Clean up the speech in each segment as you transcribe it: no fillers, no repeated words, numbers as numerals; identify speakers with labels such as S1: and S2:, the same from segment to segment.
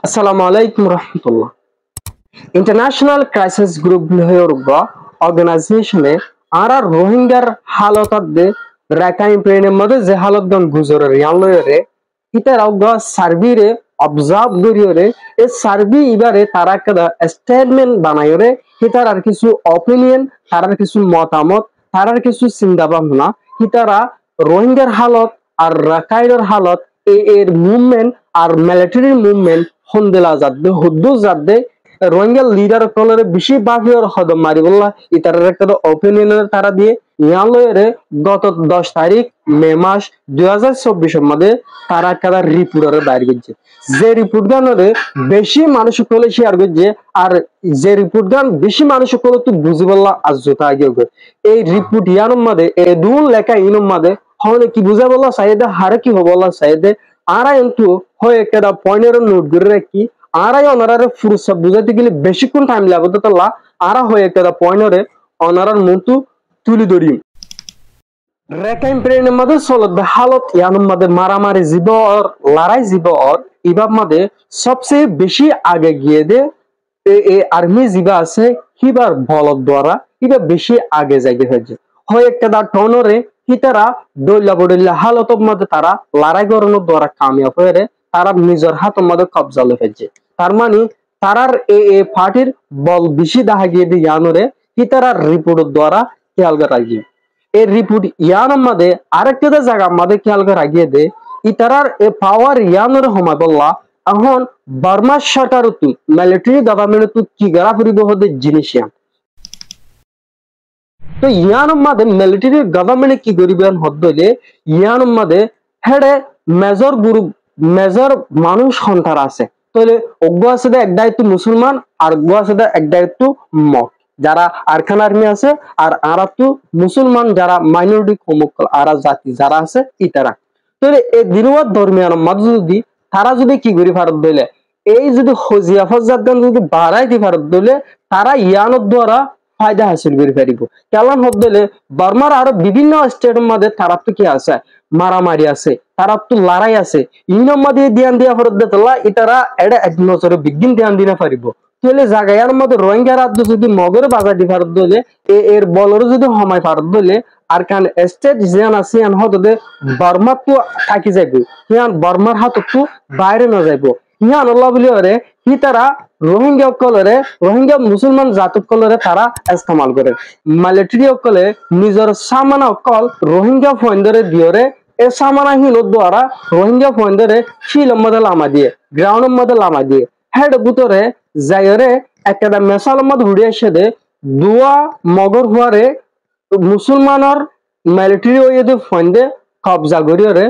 S1: Assalamu alaikum rahmatullah. International Crisis Group organization ara Rohingya halatat de Rakhine Plain made je halat gan guzore yanloyere itara ga survey re observe goriore e survey ibare tara kada statement banayore hitara ar kisu opinion tarar kisu motamot tarar kisu চিন্তা ভাবনা hitara Rohingya halat আর Rakhine halat এর movement আর military movement হন্দেলা যাদে হুদ্দু যাদে Rohingya leader কলরে বেশি বাহির হদ মারিবল্লা ইতার একটা opinion তারা দিয়ে ইয়ালরে গত 10 তারিখ মে মাস 2024 এর মধ্যে তারা একটা রিপোর্টরে বাইর করেছে যে রিপোর্ট গানরে বেশি মানুষ কলে শেয়ার করছে আর যে রিপোর্ট গান বেশি মানুষ কলে তো বুঝিবল্লা আজতা আগে এই রিপোর্ট ইয়ানোর মধ্যে এ দুন লেখা ইনোর মধ্যে হলে কি বুঝা বললা সাইদে হারে কি হবল্লা সাইদে আরা কিন্তু হয় একটা পয়েন্টের নোট করে রাখি আরাই অনারারে ফুরসা বুঝাইতে গেলে বেশিক্ষণ টাইম লাগবে তাহলে আরা হয় একটা পয়েন্টরে অনারার মন্তু তুলি ধরি রেকাইম প্রেনের মধ্যে চলত হালত ইয়ানোর মধ্যে মারামারি জীব আর লড়াই জীব আর ইবাব মধ্যে সবচেয়ে বেশি আগে গিয়ে দে এ আর্মি জিবা আছে হিবার বলদ দ্বারা ইবা বেশি আগে যাইতে হয়েছে হয় একটা টনরে হিতারা দৈলা বডল্লা হালতর মধ্যে তারা লড়াই করানোর দ্বারা কামিয়াব হয়ে তারা নিজের হাতের মধ্যে কবজা লেফেছে তার মানে তারার এ পার্টির বল বেশি দেখা গিয়ে দিয়ে ইয়ানোরে হিতারার রিপোর্টের দ্বারা খেয়াল করা গিয়ে এই রিপোর্ট ইয়ানোর মধ্যে আরেকটা জায়গা মধ্যে খেয়াল করা গিয়ে দে ইতারার এ পাওয়ার ইয়ানোর সময় বললা এখন বার্মা সরকার তু মিলিটারি গভর্নমেন্ট তু কি করা ফুরিব হতে জিনিস তো ইয়ানোর মধ্যে মিলিটারি গভর্নমেন্ট কি করিবেন হলে ইয়ানোর মধ্যে হেডে মেজর গ্রুপ মেজর মানুষ সন্তান আছে তাহলে অজ্ঞ আছে এক দায়িত্ব মুসলমান আর অজ্ঞ আছে এক দায়িত্ব মক যারা আরখান আর্মি আছে আর আরা তো মুসলমান যারা মাইনরিটি কমকল আরা জাতি যারা আছে ইতারা তাহলে এই দিনওয়ার ধর্মীয় মধ্যে যদি তারা যদি কি করি ভারত দিলে এই যদি হজিয়া ফজাত গান যদি বাড়াই দি ভারত দিলে তারা ইয়ানোর দ্বারা ফায়দা হাসিল করে পারিব কেমন হলে বর্মার আরো বিভিন্ন স্টেটের মধ্যে তারা তো কি আছে মারামারি আছে তারা তো লড়াই আছে ইনোর মধ্যে ধ্যান দিয়া ফরত দেতলা ইতারা এটা এক নজরে বিজ্ঞান ধ্যান দিনা পারিব তাহলে জায়গার মধ্যে রোহিঙ্গা রাজ্য যদি মগরে বাজার দি ভারত দিলে এর বলর যদি সময় ভারত দিলে আর কান স্টেট যেন আছে আন হতে বর্মা তো থাকি যাইব হিয়ান বর্মার হাত তো বাইরে না যাইব হিয়ান আল্লাহ বলি ওরে হি তারা রোহিঙ্গা কলরে রোহিঙ্গা মুসলমান জাতক কলরে তারা ইস্তেমাল করে মিলিটারি কলে নিজের সামানা কল রোহিঙ্গা ফন্ডরে দিয়রে এ সামানা হিন দ্বারা রোহিঙ্গা ফন্ডরে শিলম মধ্যে লামা দিয়ে গ্রাউন্ড মধ্যে লামা দিয়ে হেড বুতরে যাইরে একটা মেসাল মধ্যে ঘুরে এসে দে দুয়া মগর হুয়ারে মুসলমানের মিলিটারি ওই ফন্ডে কবজা করিয়রে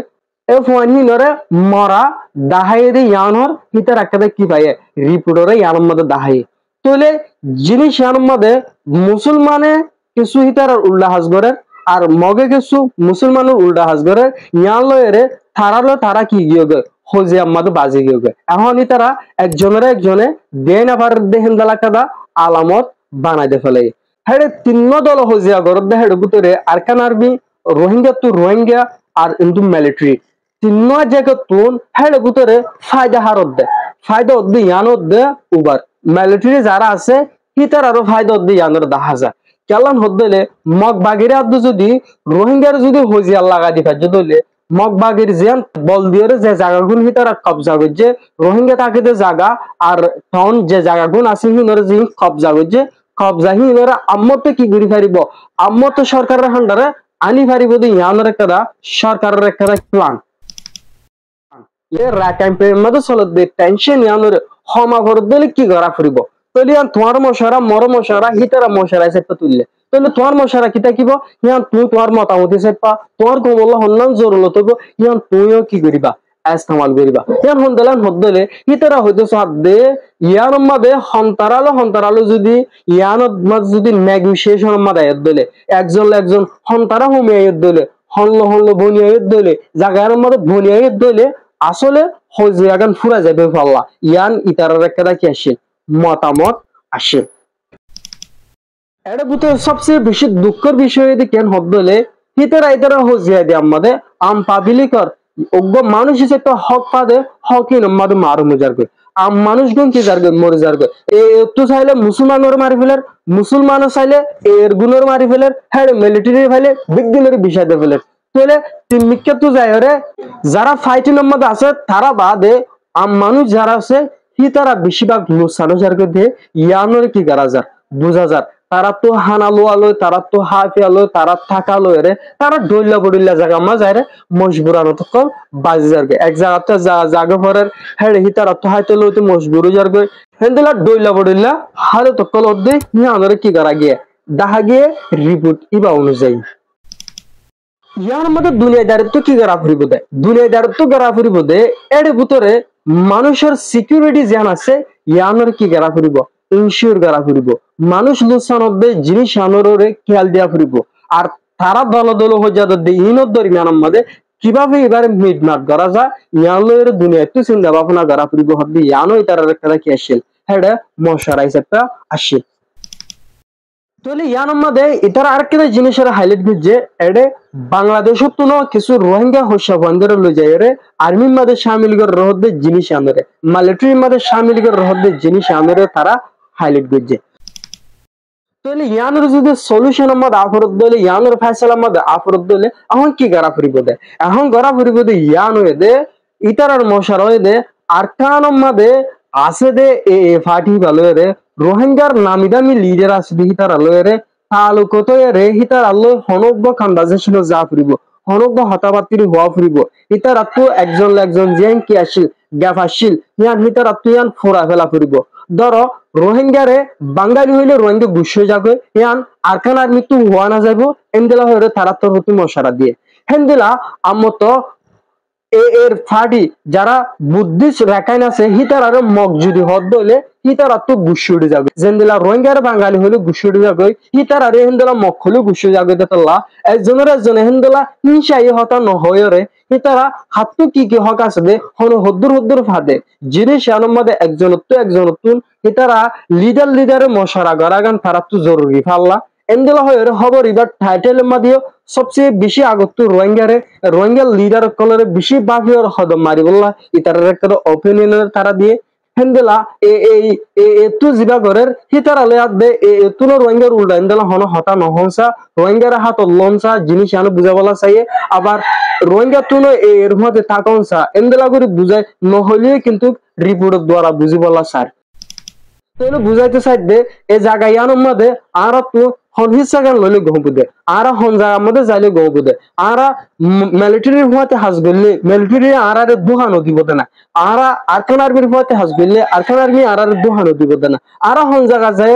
S1: এ ফোনহিনরে মরা দাহাই দে ইয়ানর হিতার একটা কি পায় রিপোর্টরে ইয়ানোর মধ্যে দাহাই তাহলে জিনিস ইয়ানোর মধ্যে মুসলমানে কিছু হিতার উল্টা হাজ করে আর মগে কিছু মুসলমানের উল্টা হাজ করে ইয়ান লয়েরে তারা কি গিয়ে গে হজে আমাদের বাজে গিয়ে গে এখন তারা একজনে দেয় না পারে দেখেন দালাকাদা আলামত বানাই দে ফেলে হেডে তিন দল হজিয়া গরদ দে হেডে গুতরে আরকান আর্মি রোহিঙ্গা তো রোহিঙ্গা আর ইন্দু মিলিটারি তিন জায়গা তুন হেডে গুতরে ফায়দা হারত দে ফায়দা অদ্দি ইয়ানত দে উবার মিলিটারি যারা আছে হিতার আরো ফায়দা অদ্দি ইয়ানোর দেখা যায় কেলান হদ্দলে মগ বাগিরে আদ যদি রোহিঙ্গার যদি হজিয়া লাগা দি ফাজ দলে মগ বাগির যেন বল দিয়ে যে জায়গাগুন হিতারা কবজা করছে রোহিঙ্গা তাকে জায়গা আর টাউন যে জায়গাগুন আছে হিনরে যে কবজা করছে কবজা হিনরে আম্মতে কি ঘুরি ফারিব আম্মত সরকারের হান্ডারে আনি ফারিব দি ইয়ানোর একটা সরকারের একটা প্ল্যান রাখাইন প্রেমের মধ্যে চলত দে টেনশন ইয়ানোর হমা ভরত দিলে কি করা ফুরিব তাহলে তোমার মশারা মর মশারা হিতারা মশারা সেপা তুললে তাহলে তোমার মশারা কি থাকিব ইয়ান তুই তোমার মতামতি সেপা তোমার কমল্লা হন্নান জরুরত হইব ইয়ান তুইও কি করিবা ইস্তেমাল করিবা ইয়ান হন্দালান হদ্দলে হিতারা হইতে সাদ দে ইয়ান মধ্যে হন্তারালো যদি ইয়ানত মধ্যে যদি নেগোসিয়েশন মধ্যে আয়াত দলে একজন হন্তারা হুমি আয়াত দলে হল্ল বনি আয়াত দলে জায়গার মধ্যে বনি আয়াত দলে আসলে হজিয়াগান ফুরা যাবে পাল্লা ইয়ান ইতারার একটা কি আসে মতামত আসে এটা বুঝতে সবচেয়ে বেশি দুঃখের বিষয় কেন হলে হিতারা হজিয়া দিয়ে আমাদের আম পাবলিকর অজ্ঞ মানুষ হিসেবে হক পাদে হকই আমাদের মারু মজার করে মানুষগুন কি যারগে মরে যারগে একটু চাইলে মুসলমানের মারি ফেলের মুসলমানও চাইলে এর গুণের মারি ফেলের হ্যাঁ মিলিটারি ফেলে বিজ্ঞানের বিষয় দিয়ে ফেলের তাহলে তিনমিকে তো যাই রে যারা ফাইটিনের মধ্যে আছে তারা বাদে মানুষ যারা আছে হি তারা বেশিরভাগ লুসানো যারগে দিয়ে ইয়ানোর কি করা যার বোঝা যার তারা তো হানালো আলো তারা তো হাফিয়ালো তারা থাকালো রে তারা ডইলা বডিল্লা জায়গা মা যায় রে মজবুরানো তো কল বাজি যারগে এক জায়গাতে জাগে পরের হেড়ে হি তারা তো হাইতে লইতে মজবুরু যারগে হেন্দেলা ডইলা বডিল্লা হালে তো কল অদ্দে ইয়ানোর কি করা গিয়ে দেখা গিয়ে রিপোর্ট ইবা অনুযায়ী ইয়ার মধ্যে দুনিয়াদারিত্ব কি করা ফুরিব দেয় দুনিয়াদারিত্ব করা ফুরিব দে এর ভিতরে মানুষের সিকিউরিটি জ্ঞান আছে ইয়ানোর কি করা ফুরিব ইনশিওর করা ফুরিব মানুষ লুসানবে জিনিস আনোরে খেয়াল দিয়া ফুরিব আর তারা দল দল হয়ে যাদের ইনত দরিমিয়ানের মধ্যে কিভাবে এবারে মিটমাট করা যায় ইয়ানোর দুনিয়াতে চিন্তা ভাবনা করা ফুরিব হবে ইয়ানো তার একটা কি আসিল হ্যাঁ মশারাইস একটা আসিল তাহলে ইয়ানোর মধ্যে এটার আরেকটা জিনিসের হাইলাইট করছে এডে বাংলাদেশের তো কিছু রোহিঙ্গা হস্যা বন্ধের লই যায় রে আর্মির মধ্যে সামিল করে রহদ্দে জিনিস আনরে মিলিটারির মধ্যে সামিল করে রহদ্দে জিনিস আনরে তারা হাইলাইট করছে তাহলে ইয়ানোর যদি সলিউশনের মধ্যে আফরত দিলে ইয়ানোর ফয়সালার মধ্যে আফরত দিলে এখন কি করা ফুরিব দে এখন করা ফুরিব দে ইয়ান হয়ে দে ইতারার মশার হয়ে দে আরকানের মধ্যে আছে দে এ ফাটি ভালো রে রোহিঙ্গার নামি দামি লিডার আছে দি হিতার আলো রে তালুকত রে হিতার আলো হনব্য খান্দাজে ছিল যা ফুরিব হনব্য হতাবাতির হওয়া ফুরিব হিতার আত্ম একজন জিয়ান কি আসিল গ্যাপ আসিল ইয়ান হিতার আত্ম ইয়ান ফোরা ফেলা ফুরিব ধরো রোহিঙ্গারে বাঙালি হইলে রোহিঙ্গা গুস্য যাবে ইয়ান আরকান আর মৃত্যু হওয়া না যাবো এমদিলা হয়ে তারা তোর হতে মশারা দিয়ে হেন্দিলা আমত এর ফাটি যারা বুদ্ধিস্ট রেখাইন আছে হিতার আরো মগ যদি হদ হইলে হিতার আর তো গুস্য উঠে যাবে যেদিলা রোহিঙ্গার বাঙালি হলে গুস্য উঠে যাবে হিতার আর হেন্দিলা মগ হলে গুস্য যাবে দেতাল্লা একজনে হেন্দিলা হিংসাই হতা নহয় রে হিতারা হাত কি কি হক আছে দে হন হদ্দুর ফাদে জিনিস আনম মধ্যে একজনত্ব হিতারা লিডারের মশারা গড়াগান তারা তো জরুরি ফাল্লা এমদিলা হয় খবর এবার টাইটেলের মধ্যে সবচেয়ে বেশি আগত রোহিঙ্গা লিডার কলরে বেশি বাফিয়র হদম মারি বললা ইতারের একটা অপিনিয়নের তারা দিয়ে হেন্দেলা এতু জিবা ঘরের হিতারা লয়াত দে এতুন রোহিঙ্গার উল্টা হেন্দেলা হন হতা নহংসা রোহিঙ্গার হাত লমসা জিনিস আনো বুঝাবলা চাইয়ে আবার রোহিঙ্গা তুনো এর মধ্যে থাকনসা এমদেলা করে বুঝাই নহলিয়ে কিন্তু রিপোর্টের দ্বারা বুঝিবলা স্যার তাহলে বুঝাইতে চাই দে এই জায়গা ইয়ানোর মধ্যে আর তো হন হিসাগান লইলে গহব দে আর হন জায়গার মধ্যে যাইলে গহব দে আর মিলিটারির হওয়াতে হাস গেলে মিলিটারি আর দুহানো দিব দে না আর আরকান আর্মির হওয়াতে হাস গেলে আরকান আর্মি আর দুহানো দিব দে না আর হন জায়গা যাই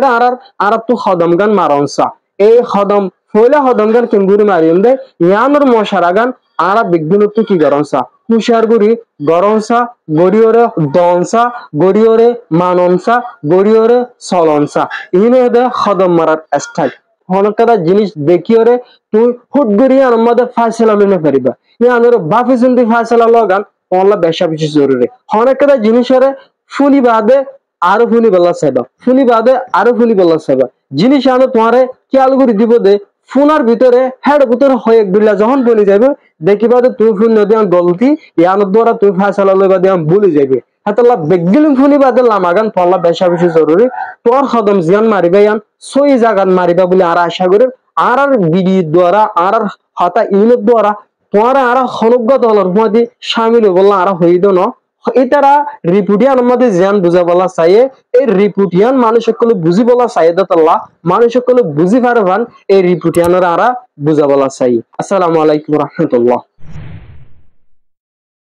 S1: আর তো খদম গান মারনসা এই খদম ফইলা খদম গান কেঙ্গুরি মারিম দে ইয়ানোর মশারা গান আর বিজ্ঞানত কি গরমসা হুশিয়ার গুড়ি গরমসা গড়িওরে দনসা গড়িওরে মাননসা গড়িওরে সলনসা ইনে দে খদম মারার স্টাইল হনকাদা জিনিস দেখিওরে তুই হুট গড়িয়ে আমাদের ফাইসলা লইনে পারিবা ইয়ানোর বাফি সুন্দি ফাইসলা লগান অনলা বেশা বেশি জরুরি হনকাদা জিনিসরে ফুলি বাদে আরো ফুলি বেলা চাইবা ফুলি বাদে আরো ফুলি বেলা চাইবা জিনিস আনো তোমারে খেয়াল করে দিব দে ফোনার ভিতরে হেড ভিতরে হয়ে একদিলা যখন বলি যাবে দেখিবা তুই ফোন নদী গলতি ইয়ানোর দ্বারা তুই ফাইসলা লইবা দিয়ে বলি যাবে হাতলা বেগিলিং ফুনি বাদে লামাগান পল্লা বেশা বেশি জরুরি তোর খদম জিয়ান মারিবা ইয়ান সই জাগান মারিবা বলে আর আশা করি আর বিডি দ্বারা আর হতা ইউনিট দ্বারা তোমার আর হনজ্ঞ দলের মধ্যে সামিল বললা আর হইদ ন এটারা রিপুটিয়ান মধ্যে জিয়ান বুঝা বলা চাইয়ে এই রিপুটিয়ান মানুষ সকলে বুঝি বলা চাইয়ে দাতাল্লাহ মানুষ সকলে বুঝি পারবান এই রিপুটিয়ানের আরা বুঝা বলা চাই। আসসালামু আলাইকুম রহমতুল্লাহ।